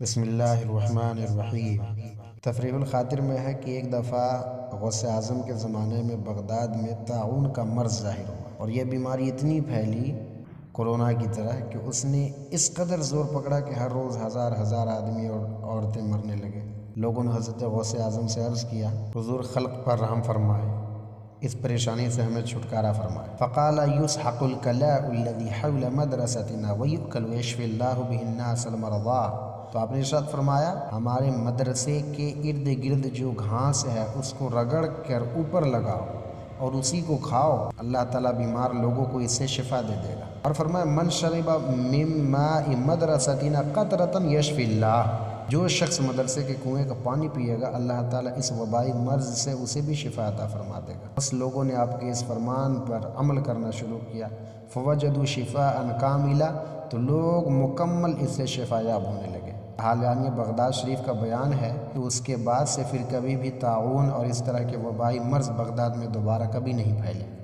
بسم اللہ الرحمن الرحیم۔ تفریح الخاطر میں ہے کہ ایک دفعہ غوث اعظم کے زمانے میں بغداد میں طاعون کا مرض ظاہر ہوا اور یہ بیماری اتنی پھیلی کورونا کی طرح کہ اس نے اس قدر زور پکڑا کہ ہر روز ہزار ہزار آدمی اور عورتیں مرنے لگے۔ لوگوں نے حضرت غوث اعظم سے عرض کیا، حضور خلق پر رحم فرمائے، اس پریشانی سے ہمیں چھٹکارا فرمائے۔ فقال يسحق الكلاء الذي حول مدرستنا ويؤكل ويشفي الله به الناس المرضى۔ تو آپ نے ارشاد فرمایا، ہمارے مدرسے کے ارد گرد جو گھاس ہے اس کو رگڑ کر اوپر لگاؤ اور اسی کو کھاؤ، اللہ تعالیٰ بیمار لوگوں کو اس سے شفا دے دے گا۔ اور فرمایا، من شرب من ماء مدرستنا قطرة يشفي اللہ، جو شخص مدرسے کے کنویں کا پانی پیے گا اللہ تعالیٰ اس وبائی مرض سے اسے بھی شفا عطا فرما دے گا۔ بس لوگوں نے آپ کے اس فرمان پر عمل کرنا شروع کیا، فوجدوا شفاء کاملا، تو لوگ مکمل اس سے شفا یاب ہونے لگے۔ حالیہ بغداد شریف کا بیان ہے کہ اس کے بعد سے پھر کبھی بھی طاعون اور اس طرح کے وبائی مرض بغداد میں دوبارہ کبھی نہیں پھیلے۔